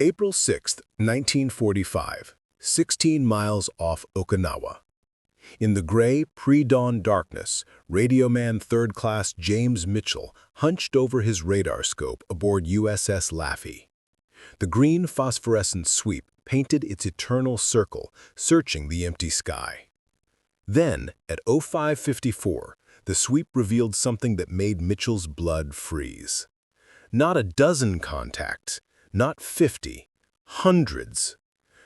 April 6, 1945, 16 miles off Okinawa. In the gray, pre-dawn darkness, radioman Third-Class James Mitchell hunched over his radar scope aboard USS Laffy. The green phosphorescent sweep painted its eternal circle, searching the empty sky. Then, at 05:54, the sweep revealed something that made Mitchell's blood freeze. Not a dozen contacts, not 50, hundreds.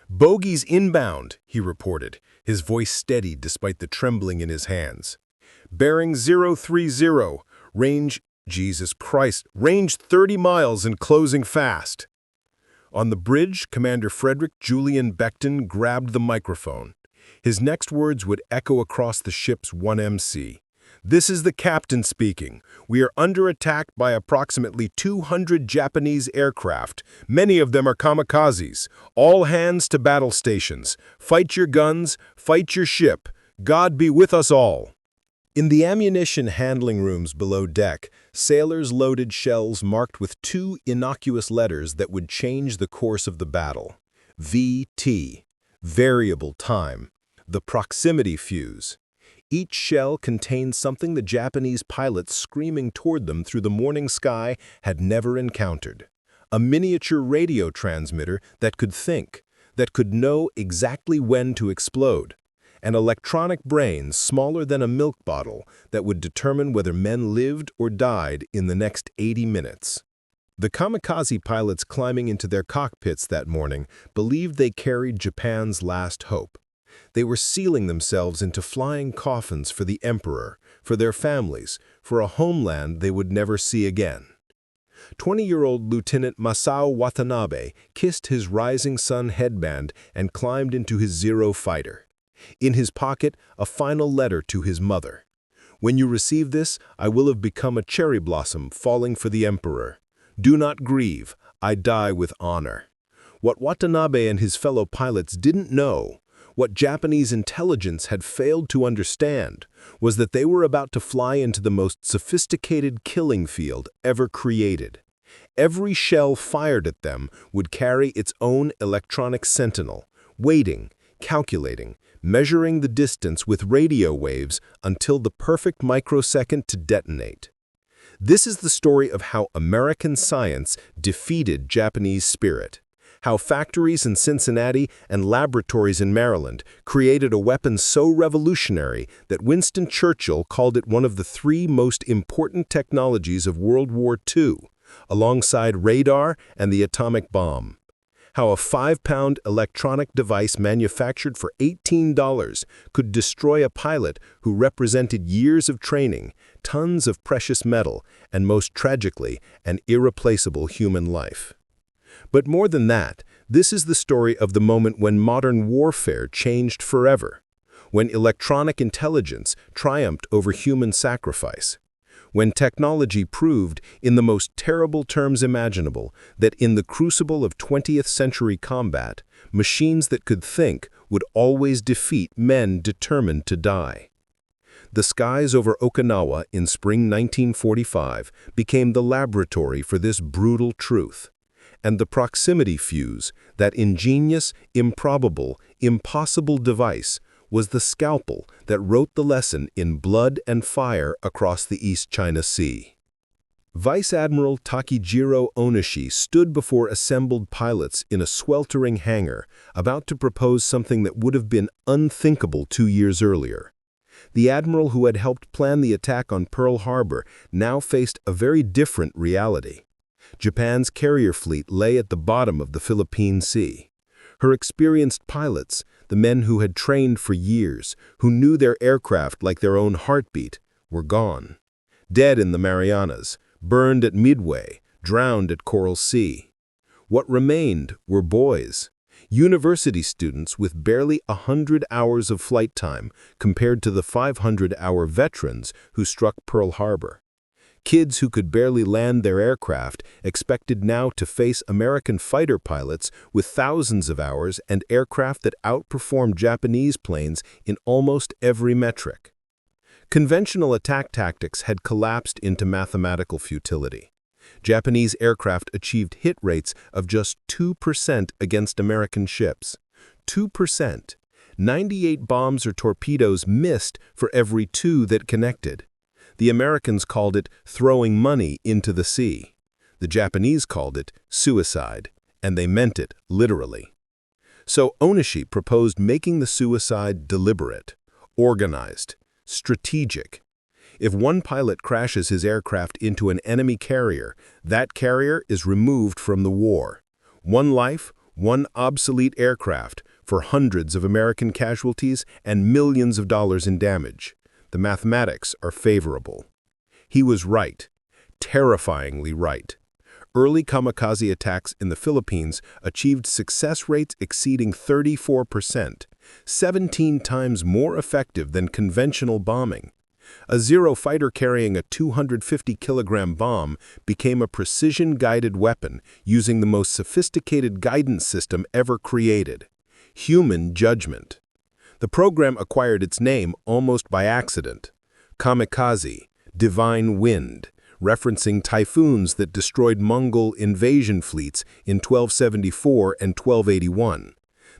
"Bogeies inbound," he reported, his voice steady despite the trembling in his hands. "Bearing 030, range, Jesus Christ, range 30 miles and closing fast." On the bridge, Commander Frederick Julian Beckton grabbed the microphone. His next words would echo across the ship's 1MC. "This is the captain speaking. We are under attack by approximately 200 Japanese aircraft. Many of them are kamikazis. All hands to battle stations. Fight your guns, fight your ship. God be with us all." In the ammunition handling rooms below deck, sailors loaded shells marked with two innocuous letters that would change the course of the battle. VT, variable time, the proximity fuse. Each shell contained something the Japanese pilots screaming toward them through the morning sky had never encountered. A miniature radio transmitter that could think, that could know exactly when to explode. An electronic brain smaller than a milk bottle that would determine whether men lived or died in the next 80 minutes. The kamikaze pilots climbing into their cockpits that morning believed they carried Japan's last hope. They were sealing themselves into flying coffins for the emperor, for their families, for a homeland they would never see again. 20-year-old Lieutenant Masau Watanab kissed his rising sun headband and climbed into his Zero fighter. In his pocket, a final letter to his mother. "When you receive this, I will have become a cherry blossom falling for the emperor. Do not grieve, I die with honor." What Watanabe and his fellow pilots didn't know, what Japanese intelligence had failed to understand, was that they were about to fly into the most sophisticated killing field ever created. Every shell fired at them would carry its own electronic sentinel, waiting, calculating, measuring the distance with radio waves until the perfect microsecond to detonate. This is the story of how American science defeated Japanese spirit. How factories in Cincinnati and laboratories in Maryland created a weapon so revolutionary that Winston Churchill called it one of the three most important technologies of World War II, alongside radar and the atomic bomb. How a 5-pound electronic device manufactured for $18 could destroy a pilot who represented years of training, tons of precious metal, and most tragically, an irreplaceable human life. But more than that, this is the story of the moment when modern warfare changed forever, when electronic intelligence triumphed over human sacrifice, when technology proved, in the most terrible terms imaginable, that in the crucible of 20th century combat, machines that could think would always defeat men determined to die. The skies over Okinawa in spring 1945 became the laboratory for this brutal truth. And the proximity fuse, that ingenious, improbable, impossible device, was the scalpel that wrote the lesson in blood and fire across the East China Sea. Vice Admiral Takijiro Onesi stood before assembled pilots in a sweltering hangar, about to propose something that would have been unthinkable 2 years earlier. The admiral who had helped plan the attack on Pearl Harbor now faced a very different reality. Japan's carrier fleet lay at the bottom of the Philippine Sea. Her experienced pilots, the men who had trained for years, who knew their aircraft like their own heartbeat, were gone. Dead in the Marianas, burned at Midway, drowned at Coral Sea. What remained were boys, university students with barely 100 hours of flight time compared to the 500-hour veterans who struck Pearl Harbor. Kids who could barely land their aircraft expected now to face American fighter pilots with thousands of hours and aircraft that outperformed Japanese planes in almost every metric. Conventional attack tactics had collapsed into mathematical futility. Japanese aircraft achieved hit rates of just 2% against American ships. 2%. 98 bombs or torpedoes missed for every 2 that connected. The Americans called it throwing money into the sea. The Japanese called it suicide, and they meant it literally. So Onesi proposed making the suicide deliberate, organized, strategic. If one pilot crashes his aircraft into an enemy carrier, that carrier is removed from the war. One life, one obsolete aircraft, for hundreds of American casualties and millions of dollars in damage. The mathematics are favorable. He was right, terrifyingly right. Early kamikaze attacks in the Philippines achieved success rates exceeding 34%, 17 times more effective than conventional bombing. A Zero fighter carrying a 250-kilogram bomb became a precision-guided weapon using the most sophisticated guidance system ever created: human judgment. The program acquired its name almost by accident. Kamikaze, divine wind, referencing typhoons that destroyed Mongol invasion fleets in 1274 and 1281.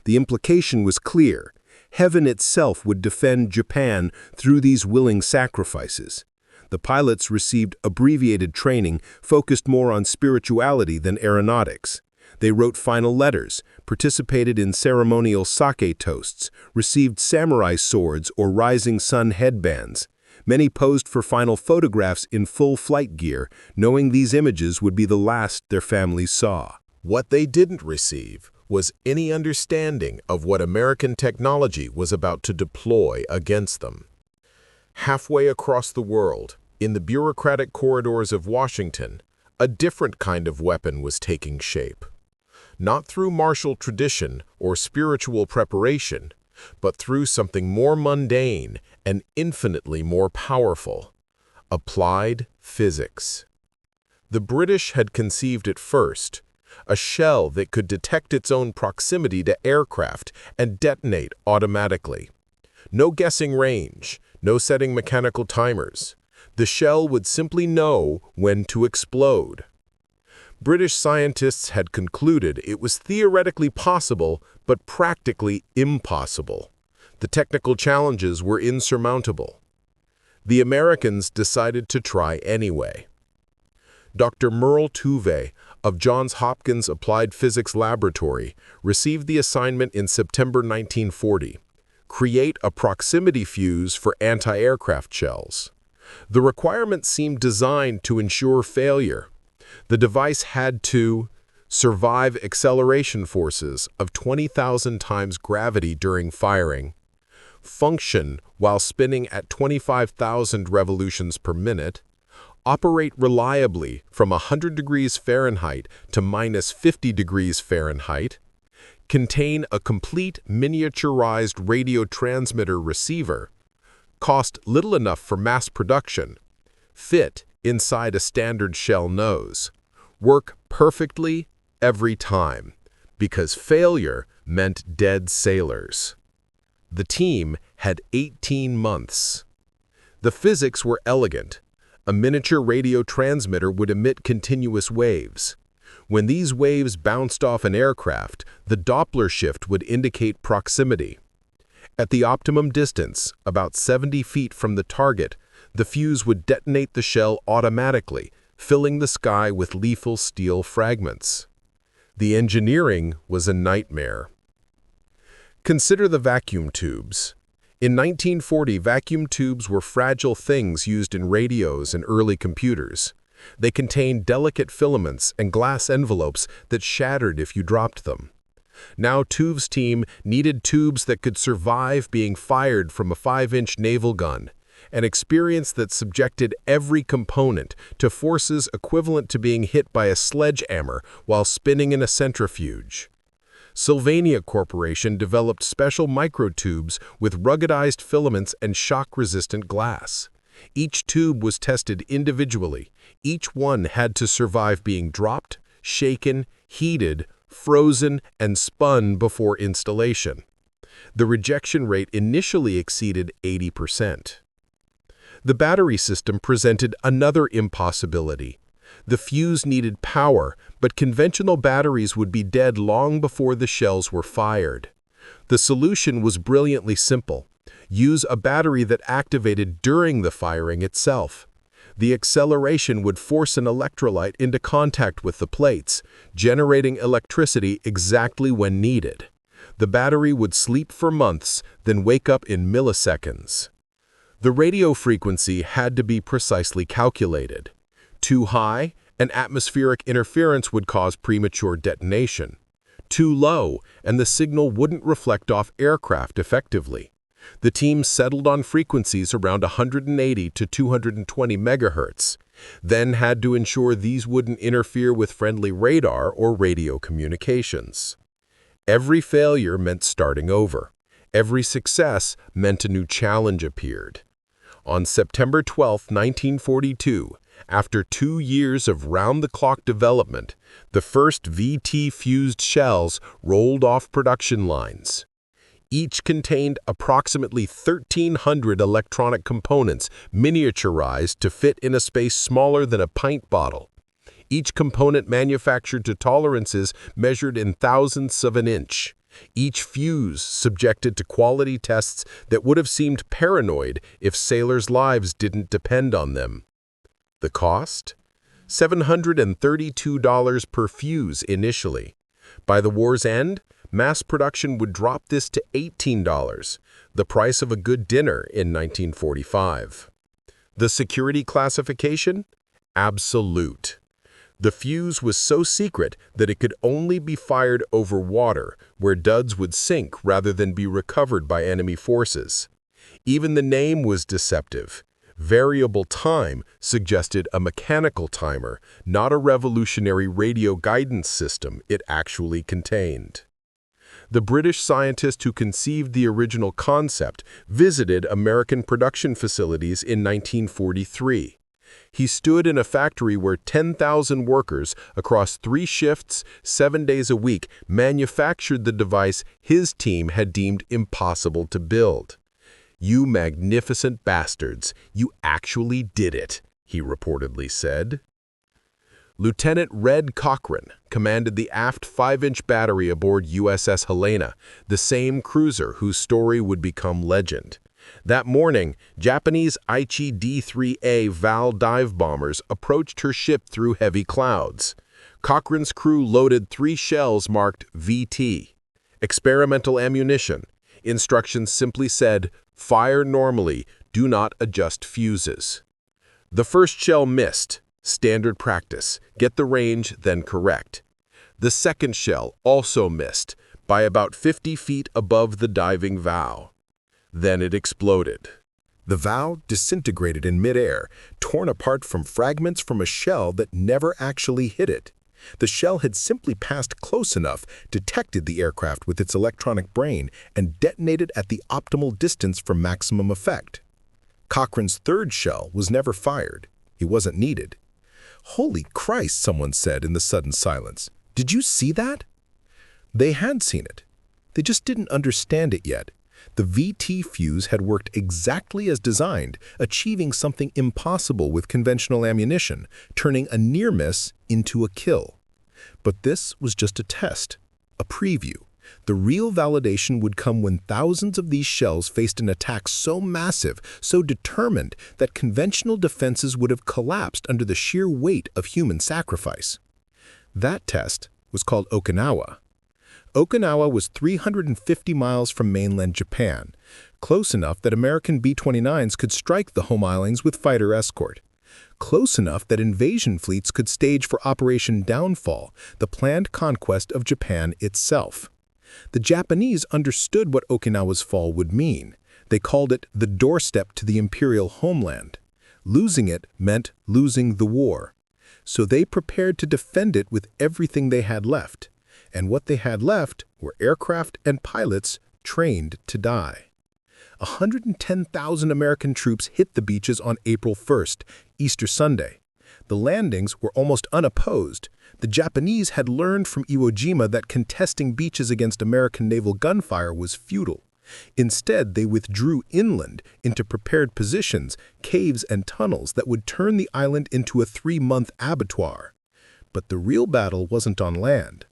The implication was clear. Heaven itself would defend Japan through these willing sacrifices. The pilots received abbreviated training focused more on spirituality than aeronautics. They wrote final letters, participated in ceremonial sake toasts, received samurai swords or rising sun headbands. Many posed for final photographs in full flight gear, knowing these images would be the last their families saw. What they didn't receive was any understanding of what American technology was about to deploy against them. Halfway across the world, in the bureaucratic corridors of Washington, a different kind of weapon was taking shape. Not through martial tradition or spiritual preparation, but through something more mundane and infinitely more powerful: applied physics. The British had conceived it first, a shell that could detect its own proximity to aircraft and detonate automatically. No guessing range, no setting mechanical timers. The shell would simply know when to explode. British scientists had concluded it was theoretically possible, but practically impossible. The technical challenges were insurmountable. The Americans decided to try anyway. Dr. Merle Tuve of Johns Hopkins Applied Physics Laboratory received the assignment in September 1940: create a proximity fuse for anti-aircraft shells. The requirement seemed designed to ensure failure. The device had to survive acceleration forces of 20,000 times gravity during firing, function while spinning at 25,000 revolutions per minute, operate reliably from 100 degrees Fahrenheit to minus 50 degrees Fahrenheit, contain a complete miniaturized radio transmitter receiver, cost little enough for mass production, fit inside a standard shell nose, work perfectly every time, because failure meant dead sailors. The team had 18 months. The physics were elegant. A miniature radio transmitter would emit continuous waves. When these waves bounced off an aircraft, the Doppler shift would indicate proximity. At the optimum distance, about 70 feet from the target, the fuse would detonate the shell automatically, filling the sky with lethal steel fragments. The engineering was a nightmare. Consider the vacuum tubes. In 1940, vacuum tubes were fragile things used in radios and early computers. They contained delicate filaments and glass envelopes that shattered if you dropped them. Now Tuve's team needed tubes that could survive being fired from a 5-inch naval gun, an experience that subjected every component to forces equivalent to being hit by a sledgehammer while spinning in a centrifuge. Sylvania Corporation developed special microtubes with ruggedized filaments and shock-resistant glass. Each tube was tested individually. Each one had to survive being dropped, shaken, heated, frozen, and spun before installation. The rejection rate initially exceeded 80%. The battery system presented another impossibility. The fuse needed power, but conventional batteries would be dead long before the shells were fired. The solution was brilliantly simple. Use a battery that activated during the firing itself. The acceleration would force an electrolyte into contact with the plates, generating electricity exactly when needed. The battery would sleep for months, then wake up in milliseconds. The radio frequency had to be precisely calculated. Too high, and atmospheric interference would cause premature detonation. Too low, and the signal wouldn't reflect off aircraft effectively. The team settled on frequencies around 180 to 220 megahertz, then had to ensure these wouldn't interfere with friendly radar or radio communications. Every failure meant starting over. Every success meant a new challenge appeared. On September 12, 1942, after 2 years of round-the-clock development, the first VT-fused shells rolled off production lines. Each contained approximately 1,300 electronic components miniaturized to fit in a space smaller than a pint bottle. Each component manufactured to tolerances measured in thousandths of an inch. Each fuse subjected to quality tests that would have seemed paranoid if sailors' lives didn't depend on them. The cost? $732 per fuse initially. By the war's end, mass production would drop this to $18, the price of a good dinner in 1945. The security classification? Absolute. The fuse was so secret that it could only be fired over water, where duds would sink rather than be recovered by enemy forces. Even the name was deceptive. Variable time suggested a mechanical timer, not a revolutionary radio guidance system it actually contained. The British scientist who conceived the original concept visited American production facilities in 1943. He stood in a factory where 10,000 workers across 3 shifts, 7 days a week, manufactured the device his team had deemed impossible to build. "You magnificent bastards, you actually did it," he reportedly said. Lieutenant Red Cochran commanded the aft 5-inch battery aboard USS Helena, the same cruiser whose story would become legend. That morning, Japanese Aichi D-3A Val dive bombers approached her ship through heavy clouds. Cochran's crew loaded 3 shells marked VT. Experimental ammunition. Instructions simply said, "Fire normally, do not adjust fuses." The first shell missed. Standard practice. Get the range, then correct. The second shell also missed, by about 50 feet above the diving vow. Then it exploded. The vow disintegrated in midair, torn apart from fragments from a shell that never actually hit it. The shell had simply passed close enough, detected the aircraft with its electronic brain, and detonated at the optimal distance for maximum effect. Cochran's third shell was never fired. He wasn't needed. "Holy Christ," someone said in the sudden silence. "Did you see that?" They had seen it. They just didn't understand it yet. The VT fuse had worked exactly as designed, achieving something impossible with conventional ammunition, turning a near miss into a kill. But this was just a test, a preview. The real validation would come when thousands of these shells faced an attack so massive, so determined, that conventional defenses would have collapsed under the sheer weight of human sacrifice. That test was called Okinawa. Okinawa was 350 miles from mainland Japan, close enough that American B-29s could strike the home islands with fighter escort, close enough that invasion fleets could stage for Operation Downfall, the planned conquest of Japan itself. The Japanese understood what Okinawa's fall would mean. They called it the doorstep to the imperial homeland. Losing it meant losing the war. So they prepared to defend it with everything they had left. And what they had left were aircraft and pilots trained to die. 110,000 American troops hit the beaches on April 1st, Easter Sunday. The landings were almost unopposed. The Japanese had learned from Iwo Jima that contesting beaches against American naval gunfire was futile. Instead, they withdrew inland into prepared positions, caves and tunnels that would turn the island into a 3-month abattoir. But the real battle wasn't on land.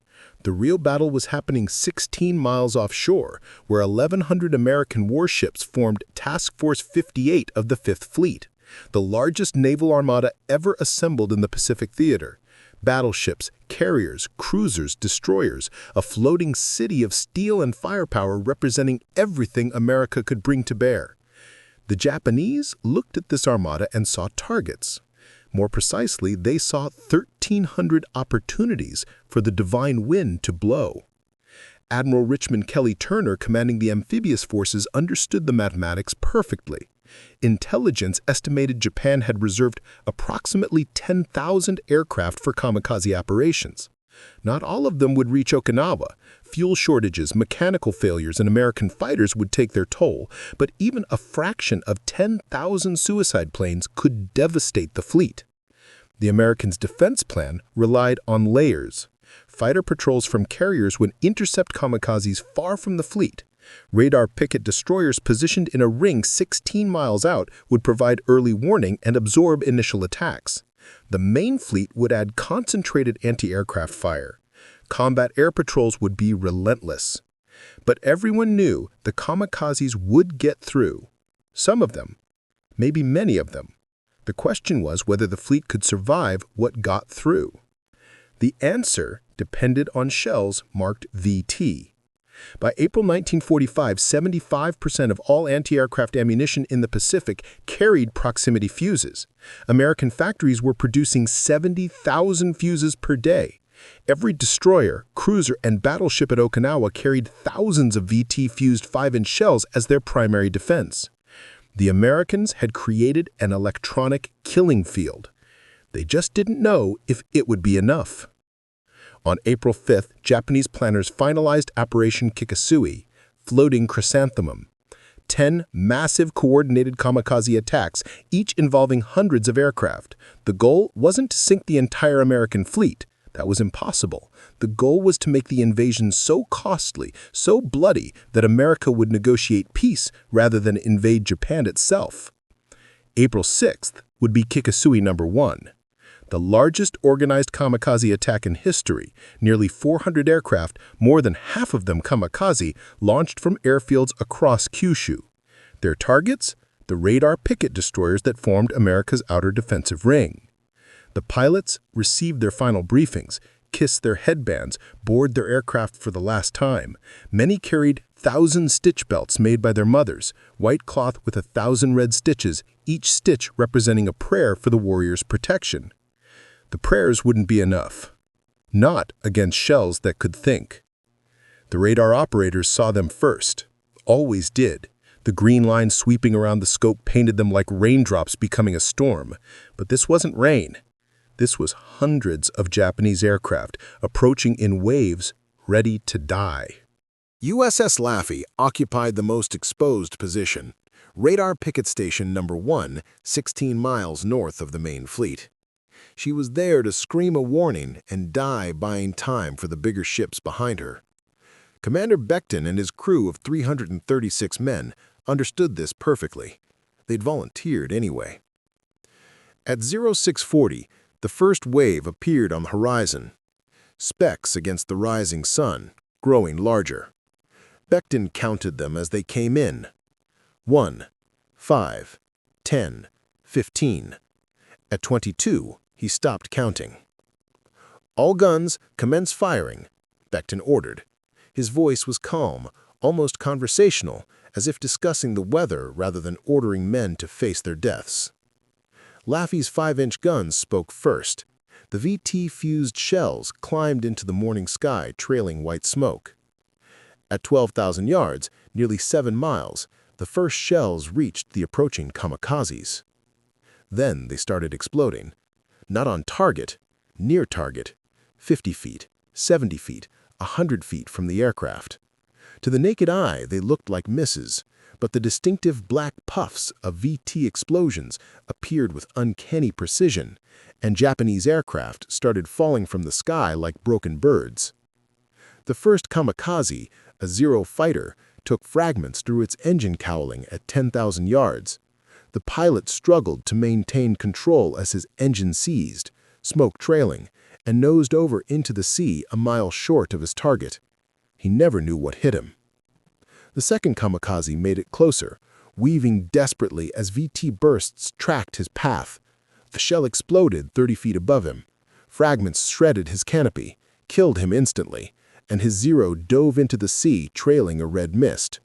The real battle was happening 16 miles offshore, where 1,100 American warships formed Task Force 58 of the Fifth Fleet, the largest naval armada ever assembled in the Pacific Theater. Battleships, carriers, cruisers, destroyers, a floating city of steel and firepower representing everything America could bring to bear. The Japanese looked at this armada and saw targets. More precisely, they saw 1,300 opportunities for the divine wind to blow. Admiral Richmond Kelly Turner, commanding the amphibious forces, understood the mathematics perfectly. Intelligence estimated Japan had reserved approximately 10,000 aircraft for kamikaze operations. Not all of them would reach Okinawa. Fuel shortages, mechanical failures, and American fighters would take their toll, but even a fraction of 10,000 suicide planes could devastate the fleet. The Americans' defense plan relied on layers. Fighter patrols from carriers would intercept kamikazes far from the fleet. Radar picket destroyers positioned in a ring 16 miles out would provide early warning and absorb initial attacks. The main fleet would add concentrated anti-aircraft fire. Combat air patrols would be relentless. But everyone knew the kamikazes would get through. Some of them, maybe many of them. The question was whether the fleet could survive what got through. The answer depended on shells marked VT. By April 1945, 75% of all anti-aircraft ammunition in the Pacific carried proximity fuses. American factories were producing 70,000 fuses per day. Every destroyer, cruiser, and battleship at Okinawa carried thousands of VT-fused 5-inch shells as their primary defense. The Americans had created an electronic killing field. They just didn't know if it would be enough. On April 5th, Japanese planners finalized Operation Kikasui, floating chrysanthemum. 10 massive coordinated kamikaze attacks, each involving hundreds of aircraft. The goal wasn't to sink the entire American fleet. That was impossible. The goal was to make the invasion so costly, so bloody, that America would negotiate peace rather than invade Japan itself. April 6th would be Kikasui No. 1. The largest organized kamikaze attack in history, nearly 400 aircraft, more than half of them kamikaze, launched from airfields across Kyushu. Their targets? The radar picket destroyers that formed America's outer defensive ring. The pilots received their final briefings, kissed their headbands, boarded their aircraft for the last time. Many carried 1,000 stitch belts made by their mothers, white cloth with 1,000 red stitches, each stitch representing a prayer for the warrior's protection. The prayers wouldn't be enough. Not against shells that could think. The radar operators saw them first. Always did. The green line sweeping around the scope painted them like raindrops becoming a storm. But this wasn't rain. This was hundreds of Japanese aircraft approaching in waves, ready to die. USS Laffy occupied the most exposed position, Radar Picket Station No. 1, 16 miles north of the main fleet. She was there to scream a warning and die buying time for the bigger ships behind her. Commander Beckton and his crew of 336 men understood this perfectly. They'd volunteered anyway. At 0640, the first wave appeared on the horizon. Specks against the rising sun, growing larger. Beckton counted them as they came in. 1, 5, 10, 15. At 22, he stopped counting. "All guns, commence firing," Beckton ordered. His voice was calm, almost conversational, as if discussing the weather rather than ordering men to face their deaths. Laffy's 5-inch guns spoke first. The VT-fused shells climbed into the morning sky, trailing white smoke. At 12,000 yards, nearly 7 miles, the first shells reached the approaching kamikazes. Then they started exploding. Not on target, near target, 50 feet, 70 feet, 100 feet from the aircraft. To the naked eye, they looked like misses, but the distinctive black puffs of VT explosions appeared with uncanny precision, and Japanese aircraft started falling from the sky like broken birds. The first kamikaze, a Zero fighter, took fragments through its engine cowling at 10,000 yards. The pilot struggled to maintain control as his engine seized, smoke trailing, and nosed over into the sea a mile short of his target. He never knew what hit him. The second kamikaze made it closer, weaving desperately as VT bursts tracked his path. The shell exploded 30 feet above him. Fragments shredded his canopy, killed him instantly, and his Zero dove into the sea trailing a red mist.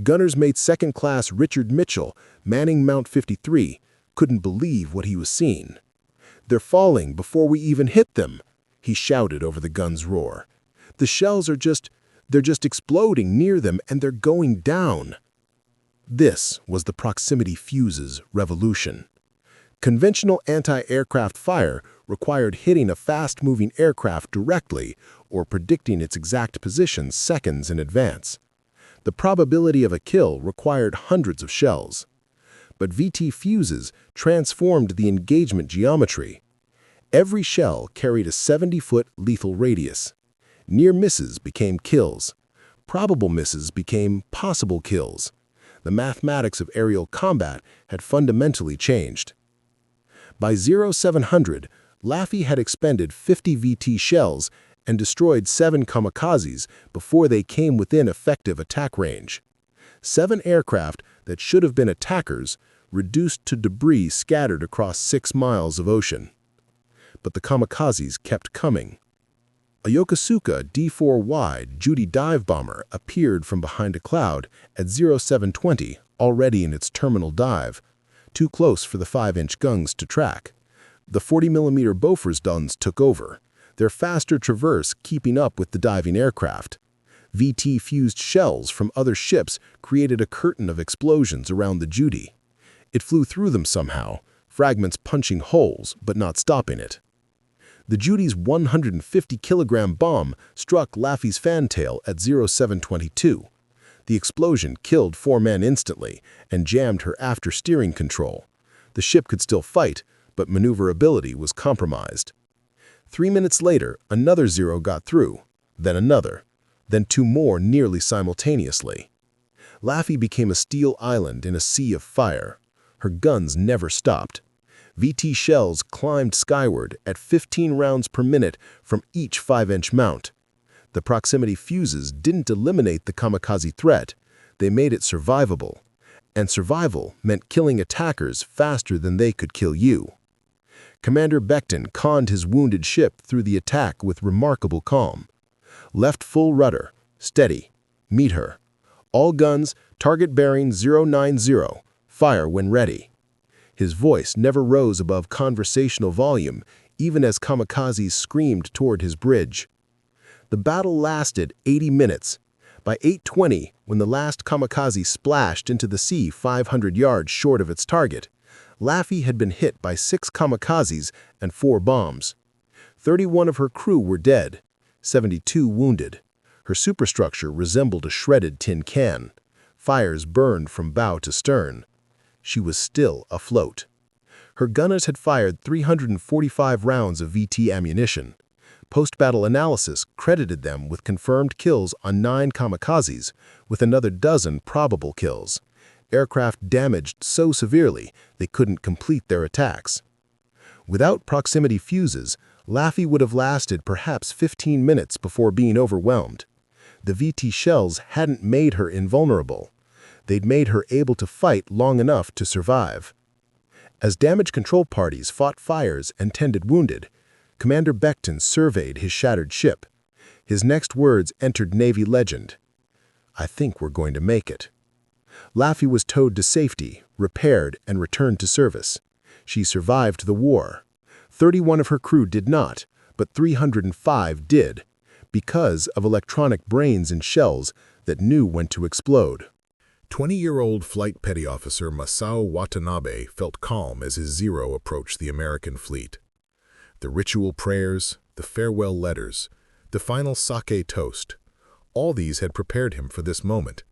Gunner's Mate Second Class Richard Mitchell, manning Mount 53, couldn't believe what he was seeing. "They're falling before we even hit them," he shouted over the gun's roar. "The shells are they're just exploding near them and they're going down." This was the proximity fuse's revolution. Conventional anti-aircraft fire required hitting a fast-moving aircraft directly or predicting its exact position seconds in advance. The probability of a kill required hundreds of shells. But VT fuses transformed the engagement geometry. Every shell carried a 70-foot lethal radius. Near misses became kills. Probable misses became possible kills. The mathematics of aerial combat had fundamentally changed. By 0700, Laffy had expended 50 VT shells and destroyed 7 kamikazes before they came within effective attack range. 7 aircraft that should have been attackers reduced to debris scattered across 6 miles of ocean. But the kamikazes kept coming. A Yokosuka D-4 wide Judy dive bomber appeared from behind a cloud at 0720, already in its terminal dive, too close for the 5-inch guns to track. The 40mm Bofors guns took over, their faster traverse keeping up with the diving aircraft. VT-fused shells from other ships created a curtain of explosions around the Judy. It flew through them somehow, fragments punching holes but not stopping it. The Judy's 150-kilogram bomb struck Laffy's fantail at 0722. The explosion killed 4 men instantly and jammed her after-steering control. The ship could still fight, but maneuverability was compromised. 3 minutes later, another Zero got through, then another, then 2 more nearly simultaneously. Laffy became a steel island in a sea of fire. Her guns never stopped. VT shells climbed skyward at 15 rounds per minute from each 5-inch mount. The proximity fuses didn't eliminate the kamikaze threat, they made it survivable. And survival meant killing attackers faster than they could kill you. Commander Beckton conned his wounded ship through the attack with remarkable calm. Left full rudder, steady, meet her. All guns, target bearing 090, fire when ready. His voice never rose above conversational volume, even as kamikazes screamed toward his bridge. The battle lasted 80 minutes. By 8:20, when the last kamikaze splashed into the sea 500 yards short of its target, Laffy had been hit by 6 kamikazes and 4 bombs. 31 of her crew were dead, 72 wounded. Her superstructure resembled a shredded tin can. Fires burned from bow to stern. She was still afloat. Her gunners had fired 345 rounds of VT ammunition. Post-battle analysis credited them with confirmed kills on 9 kamikazes, with another dozen probable kills. Aircraft damaged so severely they couldn't complete their attacks. Without proximity fuses, Laffy would have lasted perhaps 15 minutes before being overwhelmed. The VT shells hadn't made her invulnerable. They'd made her able to fight long enough to survive. As damage control parties fought fires and tended wounded, Commander Beckton surveyed his shattered ship. His next words entered Navy legend. "I think we're going to make it." Laffy was towed to safety, repaired, and returned to service. She survived the war. 31 of her crew did not, but 305 did, because of electronic brains and shells that knew when to explode. 20-year-old Flight Petty Officer Masau Watanab felt calm as his Zero approached the American fleet. The ritual prayers, the farewell letters, the final sake toast, all these had prepared him for this moment.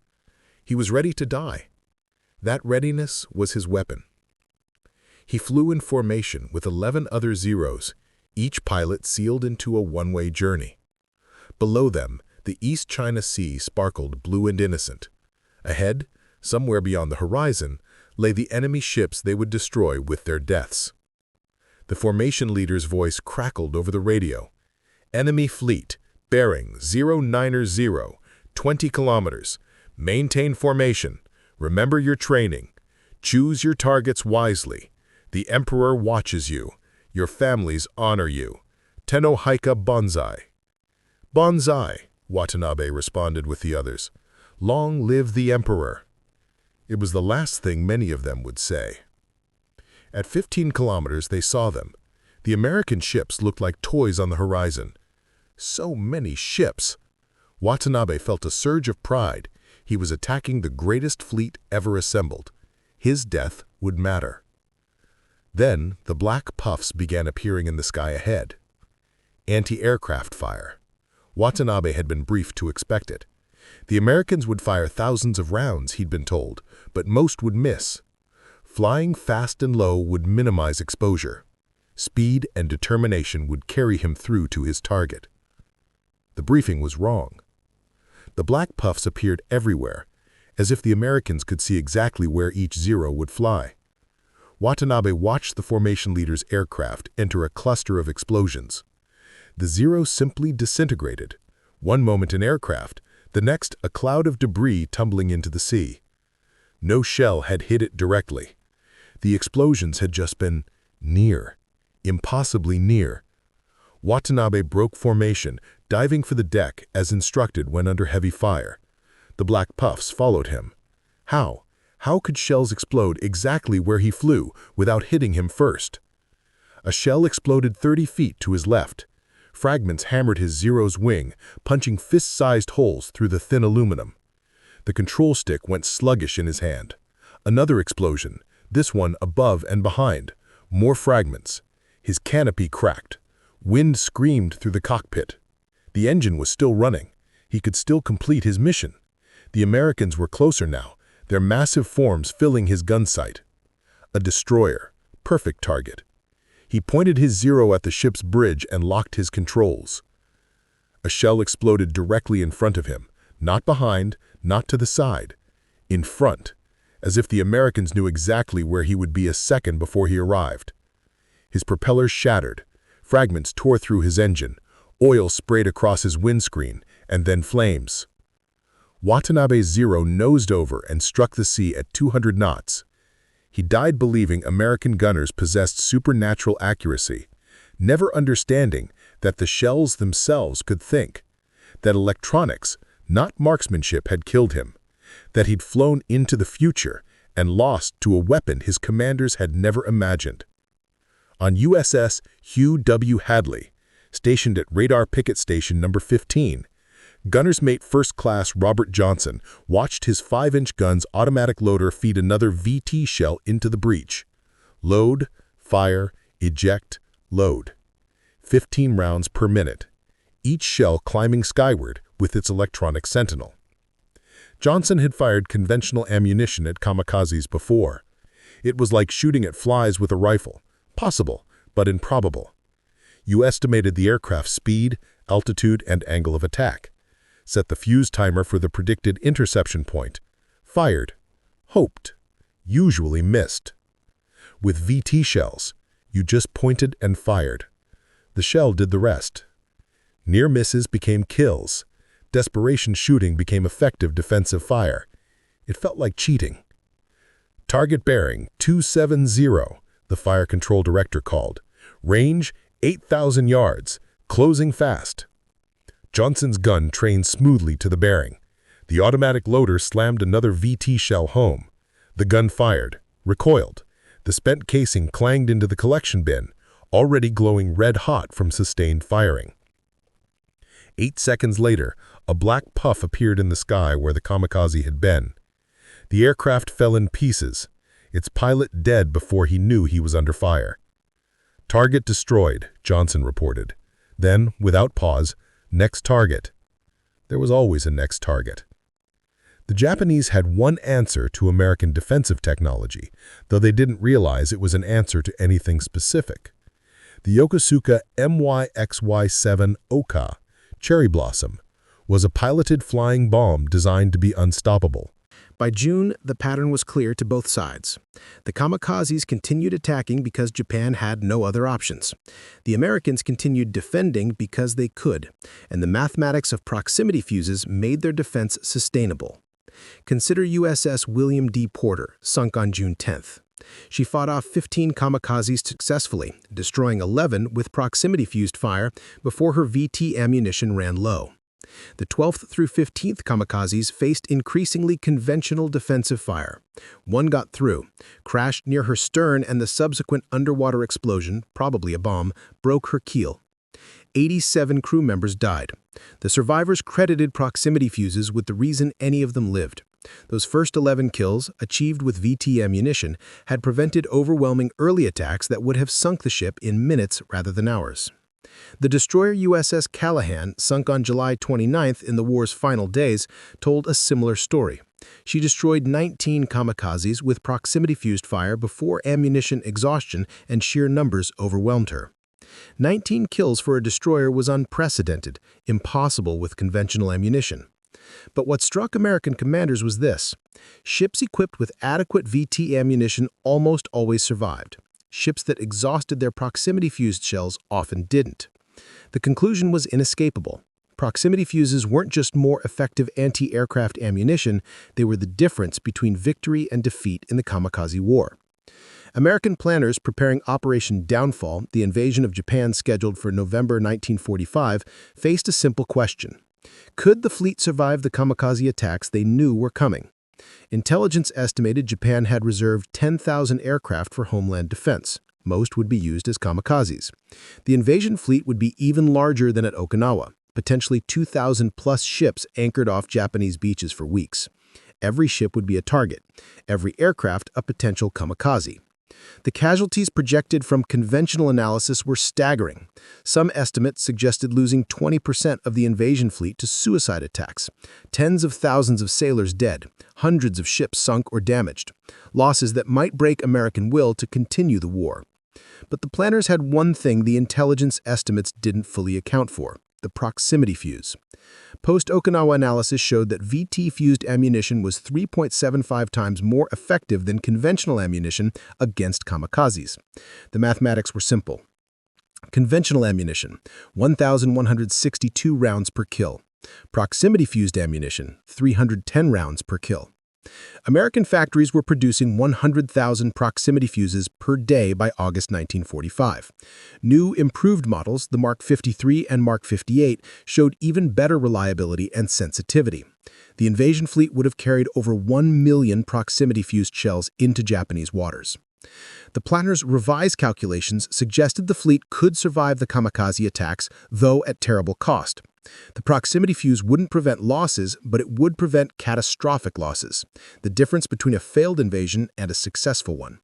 He was ready to die. That readiness was his weapon. He flew in formation with 11 other Zeros, each pilot sealed into a one-way journey. Below them, The East China Sea sparkled blue and innocent. Ahead, somewhere beyond the horizon, lay the enemy ships they would destroy with their deaths. The formation leader's voice crackled over the radio. "Enemy fleet, bearing 090, 20 kilometers. Maintain formation. Remember your training. Choose your targets wisely. The Emperor watches you. Your families honor you. Tenno Haika Bonsai." "Bonsai," Watanabe responded with the others. "Long live the Emperor." It was the last thing many of them would say. At 15 kilometers, they saw them. The American ships looked like toys on the horizon. So many ships! Watanabe felt a surge of pride. He was attacking the greatest fleet ever assembled. His death would matter. Then, the black puffs began appearing in the sky ahead. Anti-aircraft fire. Watanabe had been briefed to expect it. The Americans would fire thousands of rounds, he'd been told, but most would miss. Flying fast and low would minimize exposure. Speed and determination would carry him through to his target. The briefing was wrong. The black puffs appeared everywhere, as if the Americans could see exactly where each Zero would fly. Watanabe watched the formation leader's aircraft enter a cluster of explosions. The Zero simply disintegrated. One moment an aircraft, the next a cloud of debris tumbling into the sea. No shell had hit it directly. The explosions had just been near, impossibly near. Watanabe broke formation, diving for the deck as instructed when under heavy fire. The black puffs followed him. How? How could shells explode exactly where he flew without hitting him first? A shell exploded 30 feet to his left. Fragments hammered his Zero's wing, punching fist-sized holes through the thin aluminum. The control stick went sluggish in his hand. Another explosion, this one above and behind. More fragments. His canopy cracked. Wind screamed through the cockpit. The engine was still running. He could still complete his mission. The Americans were closer now, their massive forms filling his gun sight. A destroyer. Perfect target. He pointed his Zero at the ship's bridge and locked his controls. A shell exploded directly in front of him, not behind, not to the side. In front, as if the Americans knew exactly where he would be a second before he arrived. His propellers shattered. Fragments tore through his engine. Oil sprayed across his windscreen, and then flames. Watanabe's Zero nosed over and struck the sea at 200 knots. He died believing American gunners possessed supernatural accuracy, never understanding that the shells themselves could think, that electronics, not marksmanship, had killed him, that he'd flown into the future and lost to a weapon his commanders had never imagined. On USS Hugh W. Hadley, stationed at Radar Picket Station number 15, gunner's mate First Class Robert Johnson watched his 5-inch gun's automatic loader feed another VT shell into the breach. Load, fire, eject, load. 15 rounds per minute, each shell climbing skyward with its electronic sentinel. Johnson had fired conventional ammunition at kamikazis before. It was like shooting at flies with a rifle, possible, but improbable. You estimated the aircraft's speed, altitude, and angle of attack. Set the fuse timer for the predicted interception point. Fired. Hoped. Usually missed. With VT shells, you just pointed and fired. The shell did the rest. Near misses became kills. Desperation shooting became effective defensive fire. It felt like cheating. Target bearing 270, the fire control director called. Range 8,000 yards, closing fast. Johnson's gun trained smoothly to the bearing. The automatic loader slammed another VT shell home. The gun fired, recoiled. The spent casing clanged into the collection bin, already glowing red-hot from sustained firing. 8 seconds later, a black puff appeared in the sky where the kamikaze had been. The aircraft fell in pieces, its pilot dead before he knew he was under fire. Target destroyed, Johnson reported. Then, without pause, next target. There was always a next target. The Japanese had one answer to American defensive technology, though they didn't realize it was an answer to anything specific. The Yokosuka MYXY-7 Oka, Cherry Blossom, was a piloted flying bomb designed to be unstoppable. By June, the pattern was clear to both sides. The kamikazes continued attacking because Japan had no other options. The Americans continued defending because they could, and the mathematics of proximity fuses made their defense sustainable. Consider USS William D. Porter, sunk on June 10th. She fought off 15 kamikazes successfully, destroying 11 with proximity-fused fire before her VT ammunition ran low. The 12th through 15th kamikazes faced increasingly conventional defensive fire. One got through, crashed near her stern, and the subsequent underwater explosion, probably a bomb, broke her keel. 87 crew members died. The survivors credited proximity fuses with the reason any of them lived. Those first 11 kills, achieved with VT ammunition, had prevented overwhelming early attacks that would have sunk the ship in minutes rather than hours. The destroyer USS Callahan, sunk on July 29th in the war's final days, told a similar story. She destroyed 19 kamikazes with proximity-fused fire before ammunition exhaustion and sheer numbers overwhelmed her. 19 kills for a destroyer was unprecedented, impossible with conventional ammunition. But what struck American commanders was this: ships equipped with adequate VT ammunition almost always survived. Ships that exhausted their proximity-fused shells often didn't. The conclusion was inescapable. Proximity fuses weren't just more effective anti-aircraft ammunition, they were the difference between victory and defeat in the kamikaze war. American planners preparing Operation Downfall, the invasion of Japan scheduled for November 1945, faced a simple question. Could the fleet survive the kamikaze attacks they knew were coming? Intelligence estimated Japan had reserved 10,000 aircraft for homeland defense. Most would be used as kamikazes. The invasion fleet would be even larger than at Okinawa, potentially 2,000-plus ships anchored off Japanese beaches for weeks. Every ship would be a target, every aircraft a potential kamikaze. The casualties projected from conventional analysis were staggering. Some estimates suggested losing 20% of the invasion fleet to suicide attacks, tens of thousands of sailors dead, hundreds of ships sunk or damaged, losses that might break American will to continue the war. But the planners had one thing the intelligence estimates didn't fully account for: the proximity fuse. Post-Okinawa analysis showed that VT-fused ammunition was 3.75 times more effective than conventional ammunition against kamikazes. The mathematics were simple. Conventional ammunition, 1,162 rounds per kill. Proximity-fused ammunition, 310 rounds per kill. American factories were producing 100,000 proximity fuses per day by August 1945. New, improved models, the Mark 53 and Mark 58, showed even better reliability and sensitivity. The invasion fleet would have carried over 1 million proximity-fused shells into Japanese waters. The planners' revised calculations suggested the fleet could survive the kamikaze attacks, though at terrible cost. The proximity fuse wouldn't prevent losses, but it would prevent catastrophic losses, the difference between a failed invasion and a successful one.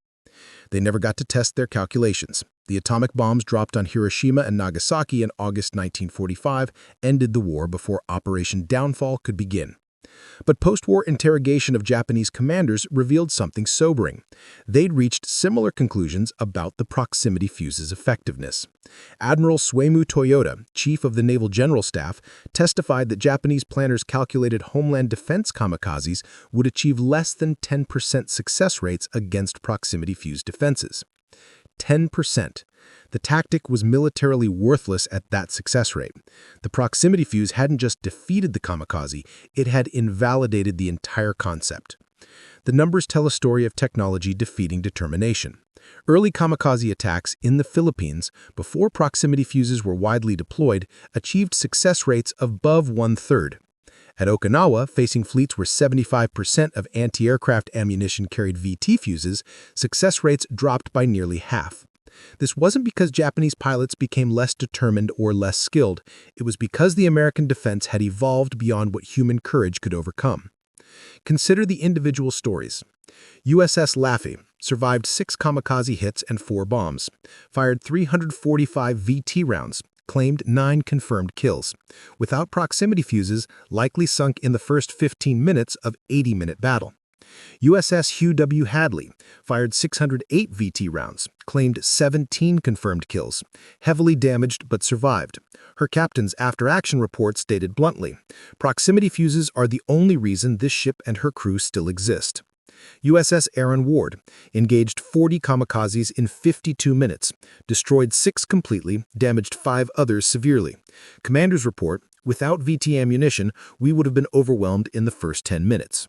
They never got to test their calculations. The atomic bombs dropped on Hiroshima and Nagasaki in August 1945 ended the war before Operation Downfall could begin. But post-war interrogation of Japanese commanders revealed something sobering. They'd reached similar conclusions about the proximity fuse's effectiveness. Admiral Suemu Toyota, chief of the Naval General Staff, testified that Japanese planners calculated homeland defense kamikazes would achieve less than 10% success rates against proximity-fused defenses. 10%. The tactic was militarily worthless at that success rate. The proximity fuse hadn't just defeated the kamikaze, it had invalidated the entire concept. The numbers tell a story of technology defeating determination. Early kamikaze attacks in the Philippines, before proximity fuses were widely deployed, achieved success rates above 1/3. At Okinawa, facing fleets where 75% of anti-aircraft ammunition carried VT fuses, success rates dropped by nearly half. This wasn't because Japanese pilots became less determined or less skilled. It was because the American defense had evolved beyond what human courage could overcome. Consider the individual stories. USS Laffy survived 6 kamikaze hits and 4 bombs, fired 345 VT rounds, claimed 9 confirmed kills. Without proximity fuses, likely sunk in the first 15 minutes of 80-minute battle. USS Hugh W. Hadley fired 608 VT rounds, claimed 17 confirmed kills, heavily damaged but survived. Her captain's after-action report stated bluntly, "Proximity fuses are the only reason this ship and her crew still exist." USS Aaron Ward engaged 40 kamikazes in 52 minutes, destroyed 6 completely, damaged 5 others severely. Commander's report, "Without VT ammunition, we would have been overwhelmed in the first 10 minutes."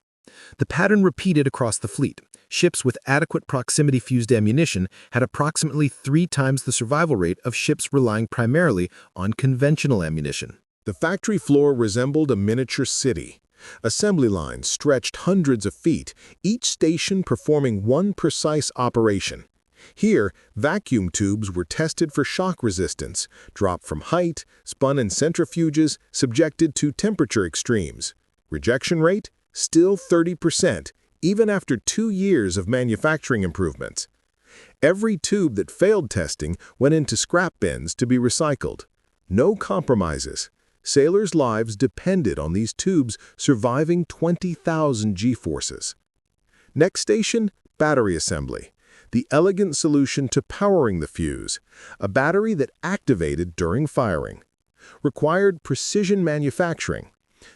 The pattern repeated across the fleet. Ships with adequate proximity-fused ammunition had approximately 3 times the survival rate of ships relying primarily on conventional ammunition. The factory floor resembled a miniature city. Assembly lines stretched hundreds of feet, each station performing one precise operation. Here, vacuum tubes were tested for shock resistance, dropped from height, spun in centrifuges, subjected to temperature extremes. Rejection rate? Still 30%, even after 2 years of manufacturing improvements. Every tube that failed testing went into scrap bins to be recycled. No compromises. Sailors' lives depended on these tubes surviving 20,000 G-forces. Next station, battery assembly. The elegant solution to powering the fuse, a battery that activated during firing. Required precision manufacturing.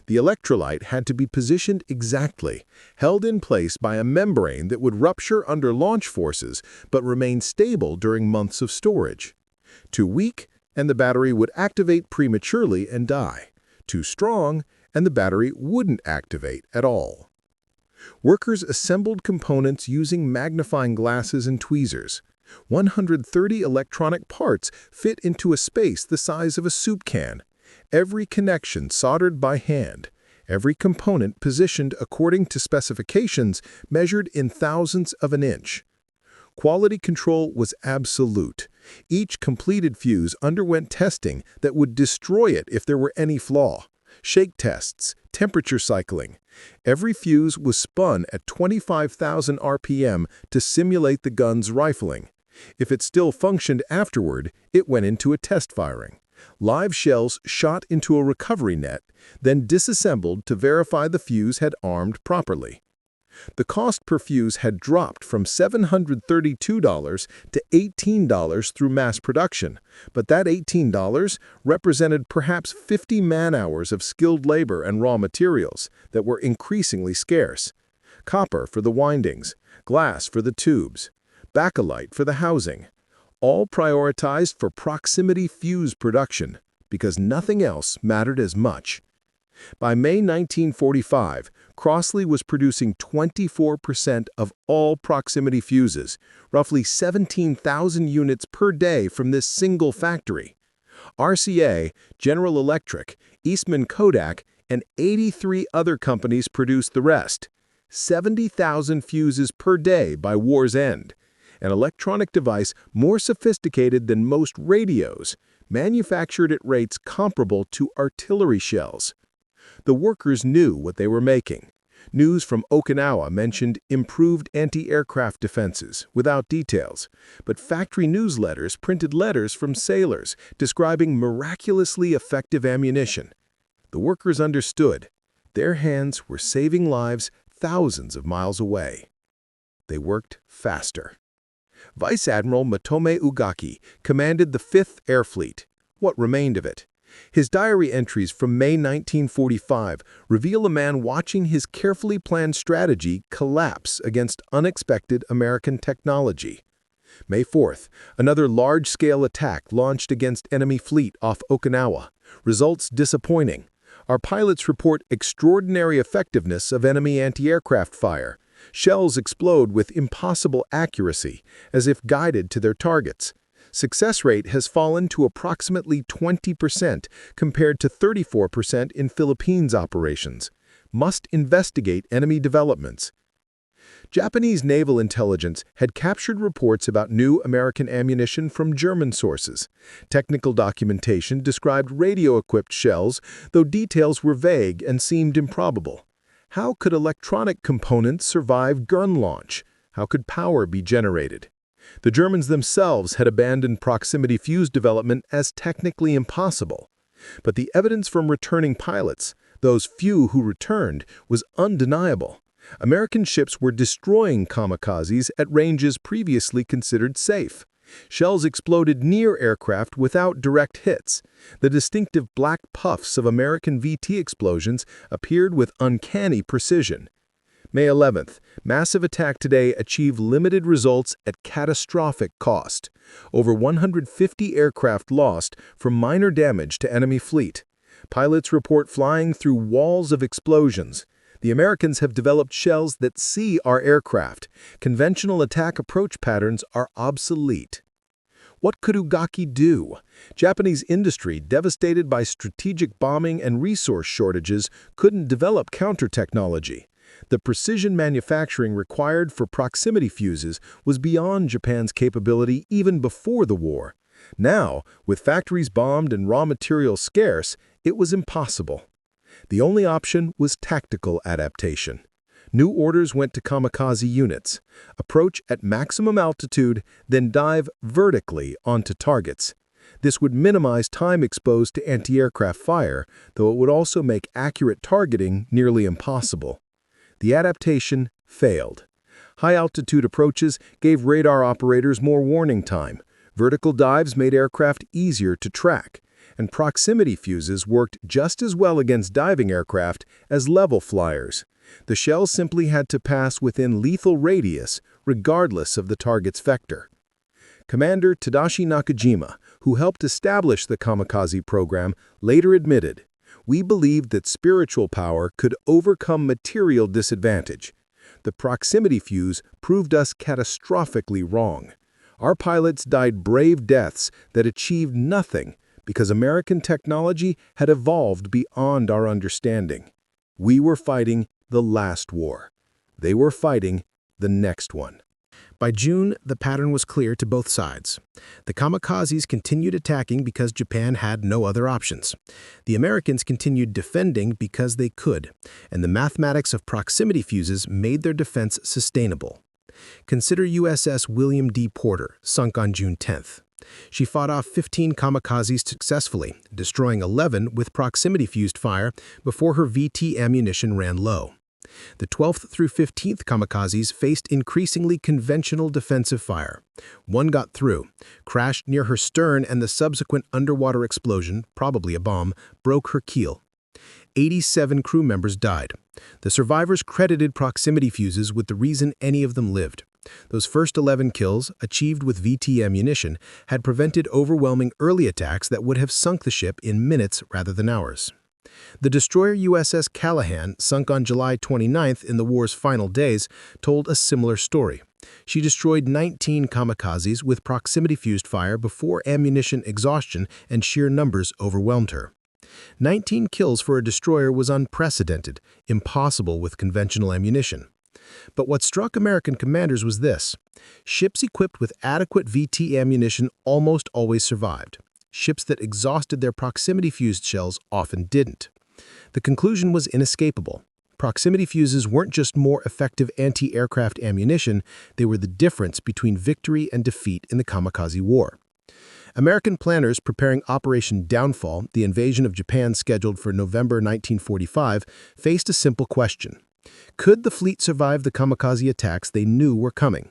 The electrolyte had to be positioned exactly, held in place by a membrane that would rupture under launch forces but remain stable during months of storage. Too weak, and the battery would activate prematurely and die. Too strong, and the battery wouldn't activate at all. Workers assembled components using magnifying glasses and tweezers. 130 electronic parts fit into a space the size of a soup can. Every connection soldered by hand. Every component positioned according to specifications measured in thousandths of an inch. Quality control was absolute. Each completed fuse underwent testing that would destroy it if there were any flaw. Shake tests, temperature cycling. Every fuse was spun at 25,000 RPM to simulate the gun's rifling. If it still functioned afterward, it went into a test firing. Live shells shot into a recovery net, then disassembled to verify the fuse had armed properly. The cost per fuse had dropped from $732 to $18 through mass production, but that $18 represented perhaps 50 man-hours of skilled labor and raw materials that were increasingly scarce. Copper for the windings, glass for the tubes, bakelite for the housing, all prioritized for proximity fuse production because nothing else mattered as much. By May 1945, Crossley was producing 24% of all proximity fuses, roughly 17,000 units per day from this single factory. RCA, General Electric, Eastman Kodak, and 83 other companies produced the rest. 70,000 fuses per day by war's end. An electronic device more sophisticated than most radios, manufactured at rates comparable to artillery shells. The workers knew what they were making. News from Okinawa mentioned improved anti-aircraft defenses, without details, but factory newsletters printed letters from sailors describing miraculously effective ammunition. The workers understood. Their hands were saving lives thousands of miles away. They worked faster. Vice Admiral Matome Ugaki commanded the 5th Air Fleet, what remained of it. His diary entries from May 1945 reveal a man watching his carefully planned strategy collapse against unexpected American technology. May 4th, another large-scale attack launched against enemy fleet off Okinawa. Results disappointing. Our pilots report extraordinary effectiveness of enemy anti-aircraft fire. Shells explode with impossible accuracy, as if guided to their targets. Success rate has fallen to approximately 20% compared to 34% in Philippines operations. Must investigate enemy developments. Japanese naval intelligence had captured reports about new American ammunition from German sources. Technical documentation described radio-equipped shells, though details were vague and seemed improbable. How could electronic components survive gun launch? How could power be generated? The Germans themselves had abandoned proximity fuse development as technically impossible. But the evidence from returning pilots, those few who returned, was undeniable. American ships were destroying kamikazes at ranges previously considered safe. Shells exploded near aircraft without direct hits. The distinctive black puffs of American VT explosions appeared with uncanny precision. May 11th, massive attack today achieved limited results at catastrophic cost. Over 150 aircraft lost from minor damage to enemy fleet. Pilots report flying through walls of explosions. The Americans have developed shells that see our aircraft. Conventional attack approach patterns are obsolete. What could Ugaki do? Japanese industry, devastated by strategic bombing and resource shortages, couldn't develop counter-technology. The precision manufacturing required for proximity fuses was beyond Japan's capability even before the war. Now, with factories bombed and raw materials scarce, it was impossible. The only option was tactical adaptation. New orders went to kamikaze units. Approach at maximum altitude, then dive vertically onto targets. This would minimize time exposed to anti-aircraft fire, though it would also make accurate targeting nearly impossible. The adaptation failed. High-altitude approaches gave radar operators more warning time. Vertical dives made aircraft easier to track. And proximity fuses worked just as well against diving aircraft as level flyers. The shell simply had to pass within lethal radius, regardless of the target's vector. Commander Tadashi Nakajima, who helped establish the kamikaze program, later admitted, "We believed that spiritual power could overcome material disadvantage. The proximity fuse proved us catastrophically wrong. Our pilots died brave deaths that achieved nothing because American technology had evolved beyond our understanding. We were fighting the last war. They were fighting the next one." By June, the pattern was clear to both sides. The kamikazes continued attacking because Japan had no other options. The Americans continued defending because they could, and the mathematics of proximity fuses made their defense sustainable. Consider USS William D. Porter, sunk on June 10th. She fought off 15 kamikazes successfully, destroying 11 with proximity-fused fire before her VT ammunition ran low. The 12th through 15th kamikazes faced increasingly conventional defensive fire. One got through, crashed near her stern, and the subsequent underwater explosion, probably a bomb, broke her keel. 87 crew members died. The survivors credited proximity fuses with the reason any of them lived. Those first 11 kills, achieved with VT ammunition, had prevented overwhelming early attacks that would have sunk the ship in minutes rather than hours. The destroyer USS Callahan, sunk on July 29th in the war's final days, told a similar story. She destroyed 19 kamikazes with proximity-fused fire before ammunition exhaustion and sheer numbers overwhelmed her. 19 kills for a destroyer was unprecedented, impossible with conventional ammunition. But what struck American commanders was this: ships equipped with adequate VT ammunition almost always survived. Ships that exhausted their proximity-fused shells often didn't. The conclusion was inescapable. Proximity fuses weren't just more effective anti-aircraft ammunition, they were the difference between victory and defeat in the kamikaze war. American planners preparing Operation Downfall, the invasion of Japan scheduled for November 1945, faced a simple question. Could the fleet survive the kamikaze attacks they knew were coming?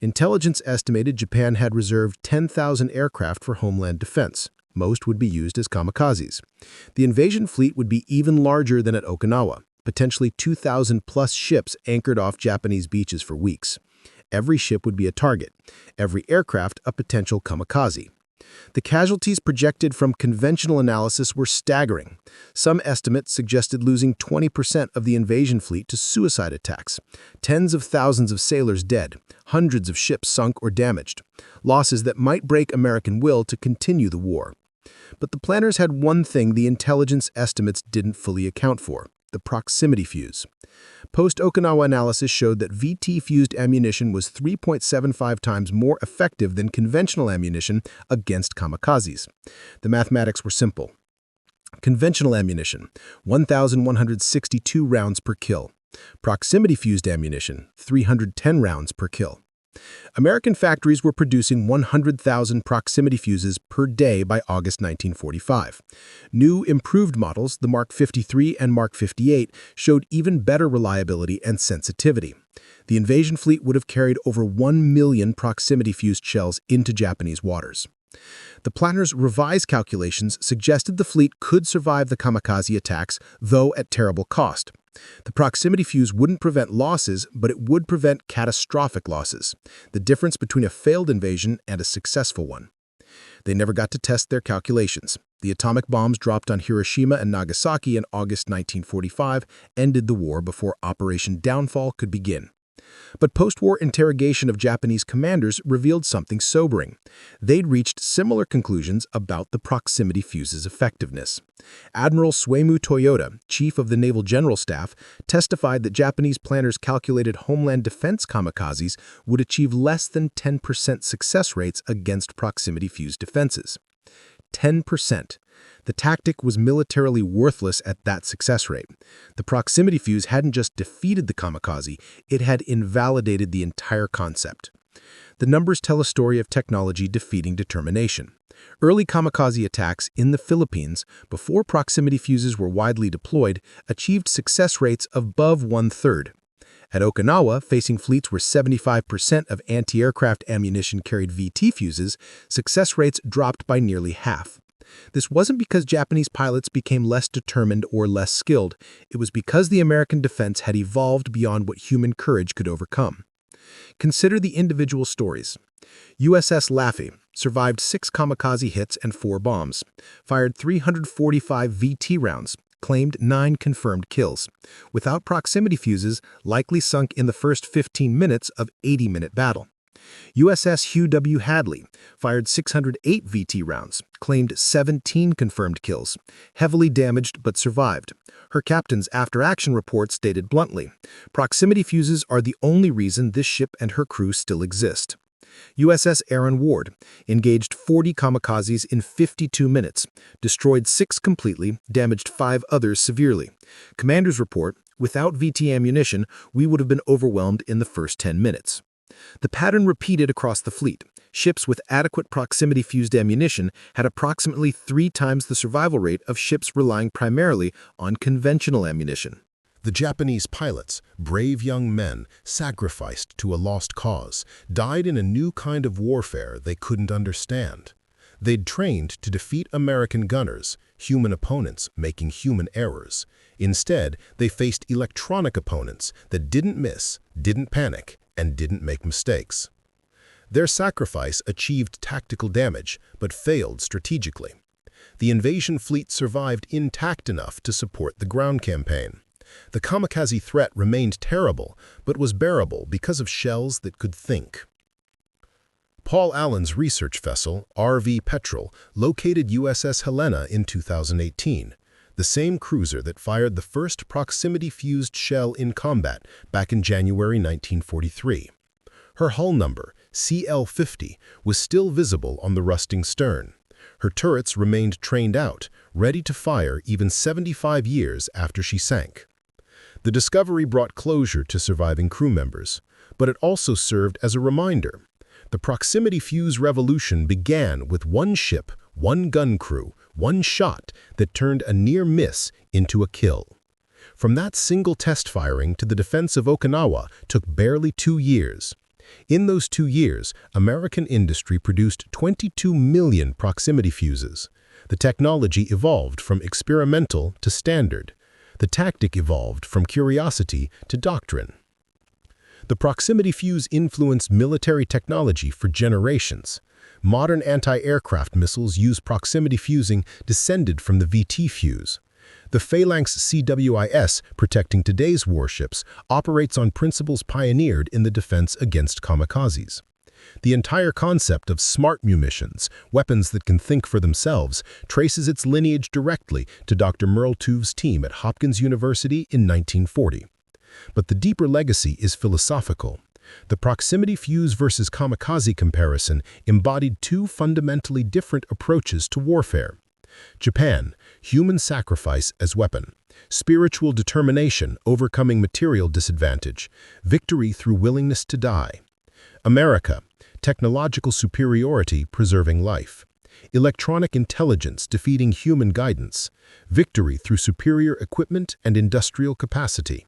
Intelligence estimated Japan had reserved 10,000 aircraft for homeland defense. Most would be used as kamikazes. The invasion fleet would be even larger than at Okinawa, potentially 2,000-plus ships anchored off Japanese beaches for weeks. Every ship would be a target, every aircraft a potential kamikaze. The casualties projected from conventional analysis were staggering. Some estimates suggested losing 20% of the invasion fleet to suicide attacks, tens of thousands of sailors dead, hundreds of ships sunk or damaged, losses that might break American will to continue the war. But the planners had one thing the intelligence estimates didn't fully account for: the proximity fuse. Post-Okinawa analysis showed that VT-fused ammunition was 3.75 times more effective than conventional ammunition against kamikazes. The mathematics were simple. Conventional ammunition, 1,162 rounds per kill. Proximity-fused ammunition, 310 rounds per kill. American factories were producing 100,000 proximity fuses per day by August 1945. New, improved models, the Mark 53 and Mark 58, showed even better reliability and sensitivity. The invasion fleet would have carried over 1 million proximity-fused shells into Japanese waters. The planners' revised calculations suggested the fleet could survive the kamikaze attacks, though at terrible cost. The proximity fuse wouldn't prevent losses, but it would prevent catastrophic losses, the difference between a failed invasion and a successful one. They never got to test their calculations. The atomic bombs dropped on Hiroshima and Nagasaki in August 1945 ended the war before Operation Downfall could begin. But post-war interrogation of Japanese commanders revealed something sobering. They'd reached similar conclusions about the proximity fuse's effectiveness. Admiral Suemu Toyota, chief of the Naval General Staff, testified that Japanese planners calculated homeland defense kamikazes would achieve less than 10% success rates against proximity fuse defenses. 10%. The tactic was militarily worthless at that success rate. The proximity fuse hadn't just defeated the kamikaze, it had invalidated the entire concept. The numbers tell a story of technology defeating determination. Early kamikaze attacks in the Philippines, before proximity fuses were widely deployed, achieved success rates above 1/3. At Okinawa, facing fleets where 75% of anti-aircraft ammunition carried VT fuses, success rates dropped by nearly half. This wasn't because Japanese pilots became less determined or less skilled. It was because the American defense had evolved beyond what human courage could overcome. Consider the individual stories. USS Laffy survived 6 kamikaze hits and 4 bombs, fired 345 VT rounds, claimed 9 confirmed kills. Without proximity fuses, likely sunk in the first 15 minutes of 80-minute battle. USS Hugh W. Hadley fired 608 VT rounds, claimed 17 confirmed kills, heavily damaged but survived. Her captain's after-action report stated bluntly, "Proximity fuses are the only reason this ship and her crew still exist." USS Aaron Ward engaged 40 kamikazes in 52 minutes, destroyed 6 completely, damaged 5 others severely. Commander's report, "Without VT ammunition, we would have been overwhelmed in the first 10 minutes." The pattern repeated across the fleet. Ships with adequate proximity-fused ammunition had approximately 3 times the survival rate of ships relying primarily on conventional ammunition. The Japanese pilots, brave young men, sacrificed to a lost cause, died in a new kind of warfare they couldn't understand. They'd trained to defeat American gunners, human opponents making human errors. Instead, they faced electronic opponents that didn't miss, didn't panic, and didn't make mistakes. Their sacrifice achieved tactical damage, but failed strategically. The invasion fleet survived intact enough to support the ground campaign. The kamikaze threat remained terrible, but was bearable because of shells that could think. Paul Allen's research vessel, RV Petrel, located USS Helena in 2018, the same cruiser that fired the first proximity-fused shell in combat back in January 1943. Her hull number, CL-50, was still visible on the rusting stern. Her turrets remained trained out, ready to fire even 75 years after she sank. The discovery brought closure to surviving crew members, but it also served as a reminder. The proximity fuse revolution began with one ship, one gun crew, one shot that turned a near miss into a kill. From that single test firing to the defense of Okinawa took barely 2 years. In those 2 years, American industry produced 22 million proximity fuses. The technology evolved from experimental to standard. The tactic evolved from curiosity to doctrine. The proximity fuse influenced military technology for generations. Modern anti-aircraft missiles use proximity fusing descended from the VT fuse. The Phalanx CWIS, protecting today's warships, operates on principles pioneered in the defense against kamikazes. The entire concept of smart munitions, weapons that can think for themselves, traces its lineage directly to Dr. Merle Tuve's team at Hopkins University in 1940. But the deeper legacy is philosophical. The proximity fuse versus kamikaze comparison embodied 2 fundamentally different approaches to warfare. Japan, human sacrifice as weapon. Spiritual determination, overcoming material disadvantage. Victory through willingness to die. America, technological superiority preserving life. Electronic intelligence defeating human guidance. Victory through superior equipment and industrial capacity.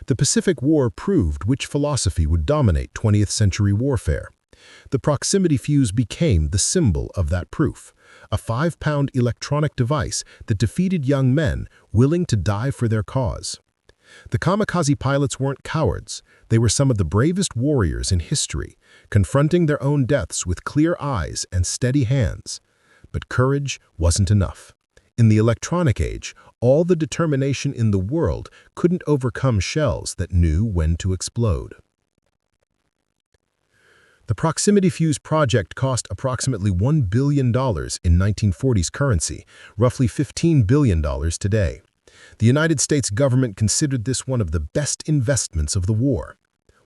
The Pacific War proved which philosophy would dominate 20th century warfare. The proximity fuse became the symbol of that proof, a 5-pound electronic device that defeated young men willing to die for their cause. The kamikaze pilots weren't cowards. They were some of the bravest warriors in history, confronting their own deaths with clear eyes and steady hands. But courage wasn't enough. In the electronic age, all the determination in the world couldn't overcome shells that knew when to explode. The proximity fuse project cost approximately $1 billion in 1940s currency, roughly $15 billion today. The United States government considered this one of the best investments of the war.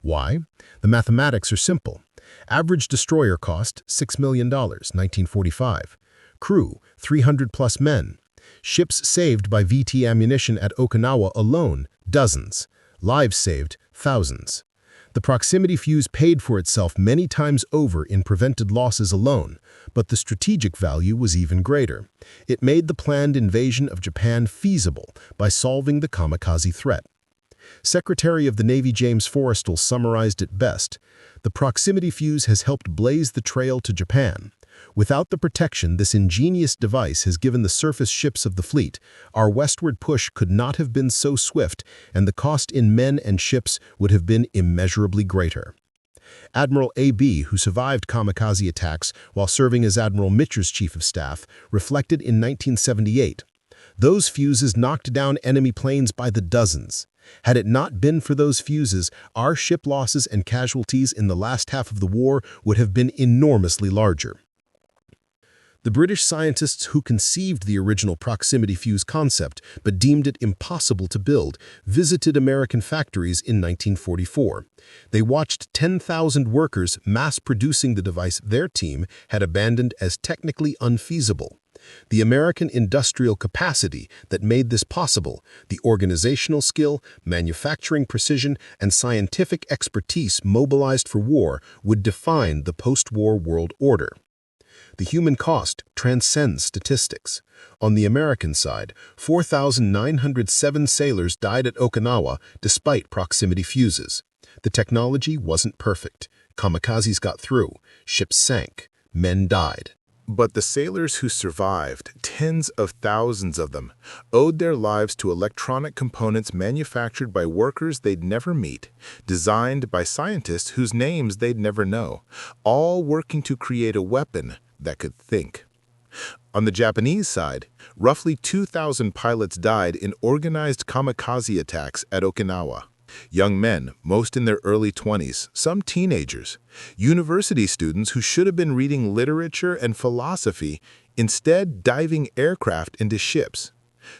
Why? The mathematics are simple. Average destroyer cost, $6 million, 1945. Crew, 300-plus men. Ships saved by VT ammunition at Okinawa alone, dozens. Lives saved, thousands. The proximity fuse paid for itself many times over in prevented losses alone, but the strategic value was even greater. It made the planned invasion of Japan feasible by solving the kamikaze threat. Secretary of the Navy James Forrestal summarized it best: "The proximity fuse has helped blaze the trail to Japan. Without the protection this ingenious device has given the surface ships of the fleet, our westward push could not have been so swift, and the cost in men and ships would have been immeasurably greater." Admiral A.B., who survived kamikaze attacks while serving as Admiral Mitchell's chief of staff, reflected in 1978, "Those fuses knocked down enemy planes by the dozens. Had it not been for those fuses, our ship losses and casualties in the last half of the war would have been enormously larger." The British scientists who conceived the original proximity fuse concept but deemed it impossible to build visited American factories in 1944. They watched 10,000 workers mass-producing the device their team had abandoned as technically unfeasible. The American industrial capacity that made this possible, the organizational skill, manufacturing precision, and scientific expertise mobilized for war would define the post-war world order. The human cost transcends statistics. On the American side, 4,907 sailors died at Okinawa despite proximity fuses. The technology wasn't perfect. Kamikazes got through. Ships sank. Men died. But the sailors who survived, tens of thousands of them, owed their lives to electronic components manufactured by workers they'd never meet, designed by scientists whose names they'd never know, all working to create a weapon that could think. On the Japanese side, roughly 2,000 pilots died in organized kamikaze attacks at Okinawa. Young men, most in their early 20s, some teenagers, university students who should have been reading literature and philosophy, instead diving aircraft into ships.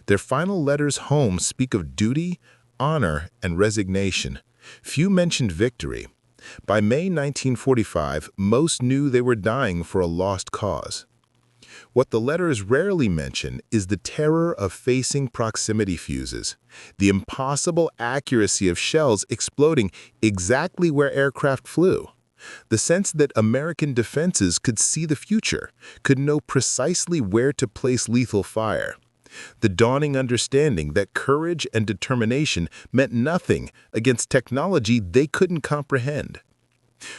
Their final letters home speak of duty, honor, and resignation. Few mentioned victory. By May 1945, most knew they were dying for a lost cause. What the letters rarely mention is the terror of facing proximity fuses, the impossible accuracy of shells exploding exactly where aircraft flew, the sense that American defenses could see the future, could know precisely where to place lethal fire, the dawning understanding that courage and determination meant nothing against technology they couldn't comprehend.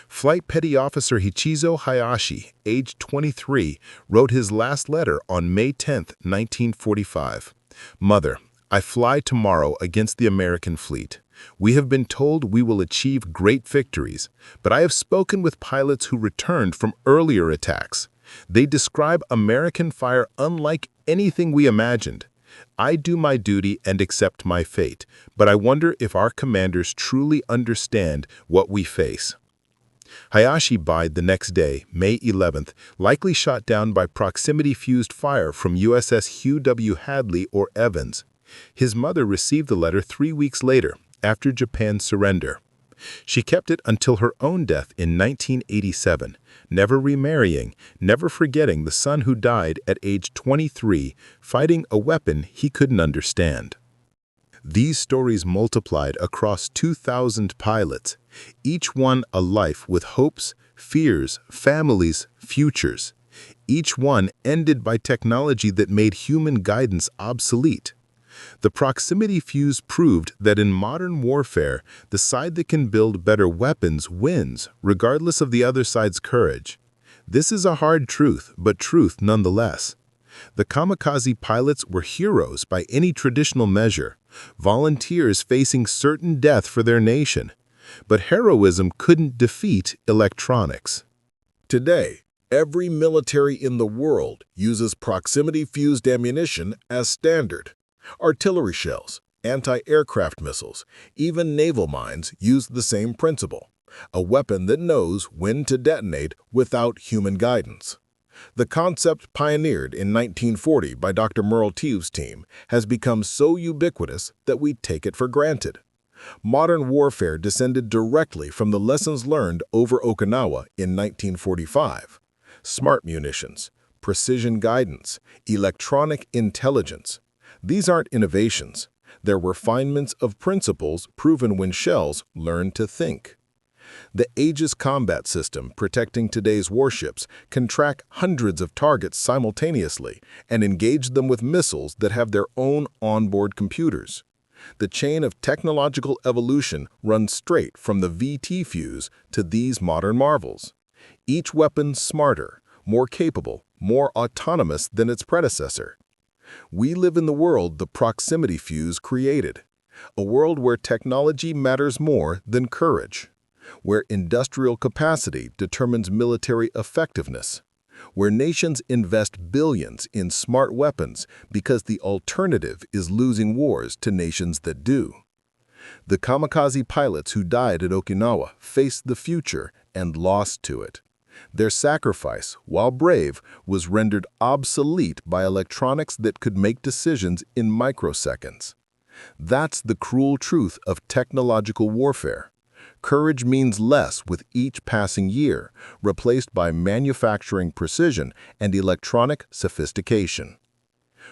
Flight Petty Officer Hichizo Hayashi, aged 23, wrote his last letter on May 10, 1945. "Mother, I fly tomorrow against the American fleet. We have been told we will achieve great victories, but I have spoken with pilots who returned from earlier attacks. They describe American fire unlike anything we imagined. I do my duty and accept my fate, but I wonder if our commanders truly understand what we face." Hayashi died the next day, May 11th, likely shot down by proximity-fused fire from USS Hugh W. Hadley or Evans. His mother received the letter 3 weeks later, after Japan's surrender. She kept it until her own death in 1987, never remarrying, never forgetting the son who died at age 23, fighting a weapon he couldn't understand. These stories multiplied across 2,000 pilots, each one a life with hopes, fears, families, futures. Each one ended by technology that made human guidance obsolete. The proximity fuse proved that in modern warfare, the side that can build better weapons wins, regardless of the other side's courage. This is a hard truth, but truth nonetheless. The kamikaze pilots were heroes by any traditional measure, volunteers facing certain death for their nation. But heroism couldn't defeat electronics. Today, every military in the world uses proximity-fused ammunition as standard. Artillery shells, anti-aircraft missiles, even naval mines use the same principle, a weapon that knows when to detonate without human guidance. The concept pioneered in 1940 by Dr. Merle Teague's team has become so ubiquitous that we take it for granted. Modern warfare descended directly from the lessons learned over Okinawa in 1945. Smart munitions, precision guidance, electronic intelligence. These aren't innovations. They're refinements of principles proven when shells learn to think. The Aegis combat system protecting today's warships can track hundreds of targets simultaneously and engage them with missiles that have their own onboard computers. The chain of technological evolution runs straight from the VT fuse to these modern marvels. Each weapon smarter, more capable, more autonomous than its predecessor. We live in the world the proximity fuse created, a world where technology matters more than courage, where industrial capacity determines military effectiveness, where nations invest billions in smart weapons because the alternative is losing wars to nations that do. The kamikaze pilots who died at Okinawa faced the future and lost to it. Their sacrifice, while brave, was rendered obsolete by electronics that could make decisions in microseconds. That's the cruel truth of technological warfare. Courage means less with each passing year, replaced by manufacturing precision and electronic sophistication.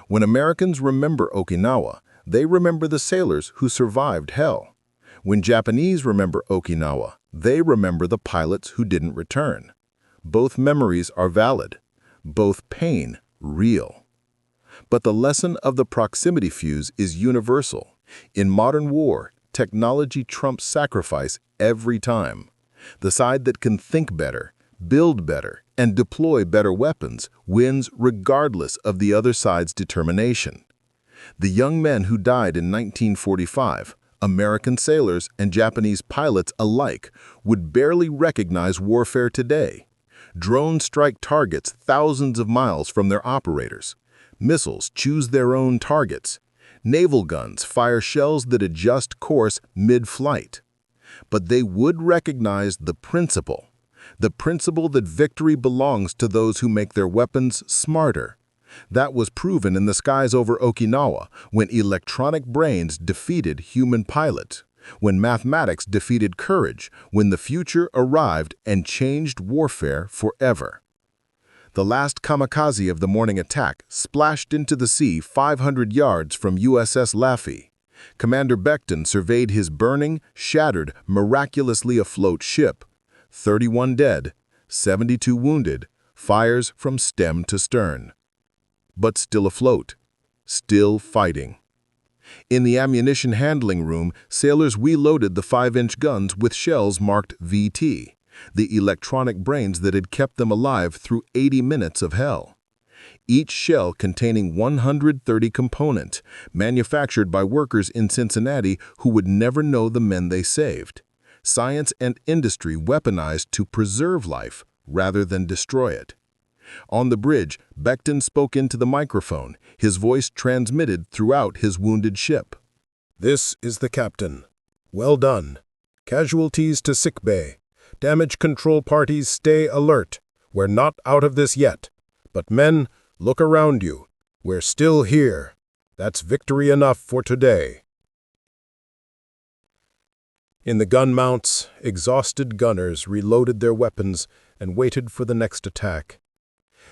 When Americans remember Okinawa, they remember the sailors who survived hell. When Japanese remember Okinawa, they remember the pilots who didn't return. Both memories are valid, both pain real. But the lesson of the proximity fuse is universal. In modern war, technology trumps sacrifice every time. The side that can think better, build better, and deploy better weapons wins regardless of the other side's determination. The young men who died in 1945, American sailors and Japanese pilots alike, would barely recognize warfare today. Drones strike targets thousands of miles from their operators. Missiles choose their own targets. Naval guns fire shells that adjust course mid-flight. But they would recognize the principle that victory belongs to those who make their weapons smarter. That was proven in the skies over Okinawa when electronic brains defeated human pilots, when mathematics defeated courage, when the future arrived and changed warfare forever. The last kamikaze of the morning attack splashed into the sea 500 yards from USS Laffy. Commander Beckton surveyed his burning, shattered, miraculously afloat ship. 31 dead, 72 wounded, fires from stem to stern. But still afloat, still fighting. In the ammunition handling room, sailors reloaded the 5-inch guns with shells marked VT, the electronic brains that had kept them alive through 80 minutes of hell. Each shell containing 130 components, manufactured by workers in Cincinnati who would never know the men they saved. Science and industry weaponized to preserve life rather than destroy it. On the bridge, Beckton spoke into the microphone, his voice transmitted throughout his wounded ship. This is the captain. Well done. Casualties to sickbay. Damage control parties stay alert. We're not out of this yet. But men, look around you. We're still here. That's victory enough for today. In the gun mounts, exhausted gunners reloaded their weapons and waited for the next attack.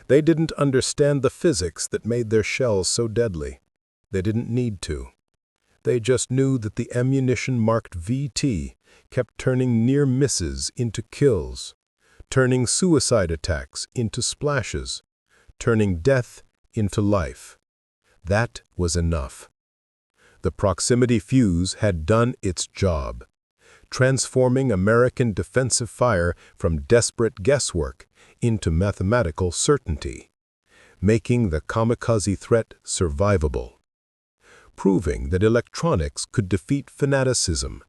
They didn't understand the physics that made their shells so deadly. They didn't need to. They just knew that the ammunition marked VT kept turning near misses into kills, turning suicide attacks into splashes, turning death into life. That was enough. The proximity fuse had done its job, transforming American defensive fire from desperate guesswork into mathematical certainty, making the kamikaze threat survivable, proving that electronics could defeat fanaticism,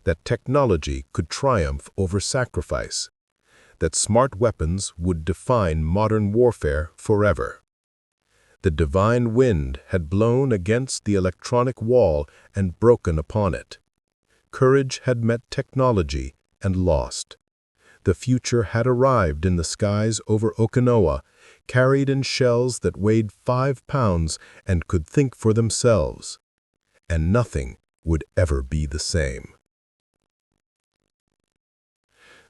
that technology could triumph over sacrifice, that smart weapons would define modern warfare forever. The divine wind had blown against the electronic wall and broken upon it. Courage had met technology and lost. The future had arrived in the skies over Okinawa, carried in shells that weighed 5 pounds and could think for themselves. And nothing would ever be the same.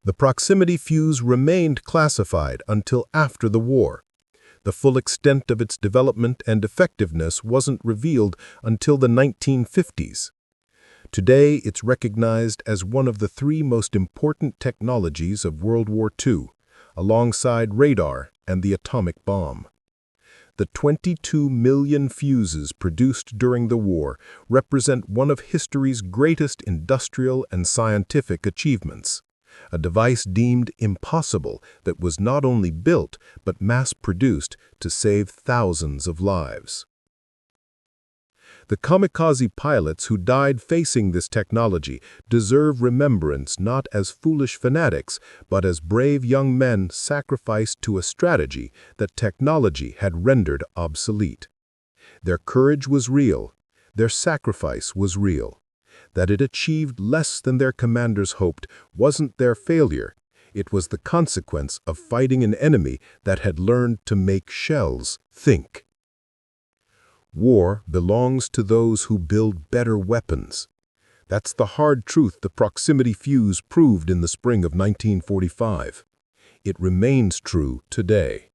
The proximity fuse remained classified until after the war. The full extent of its development and effectiveness wasn't revealed until the 1950s. Today, it's recognized as one of the 3 most important technologies of World War II, alongside radar and the atomic bomb. The 22 million fuses produced during the war represent one of history's greatest industrial and scientific achievements. A device deemed impossible that was not only built but mass-produced to save thousands of lives. The kamikaze pilots who died facing this technology deserve remembrance not as foolish fanatics, but as brave young men sacrificed to a strategy that technology had rendered obsolete. Their courage was real. Their sacrifice was real. That it achieved less than their commanders hoped wasn't their failure. It was the consequence of fighting an enemy that had learned to make shells think. War belongs to those who build better weapons. That's the hard truth the proximity fuse proved in the spring of 1945. It remains true today.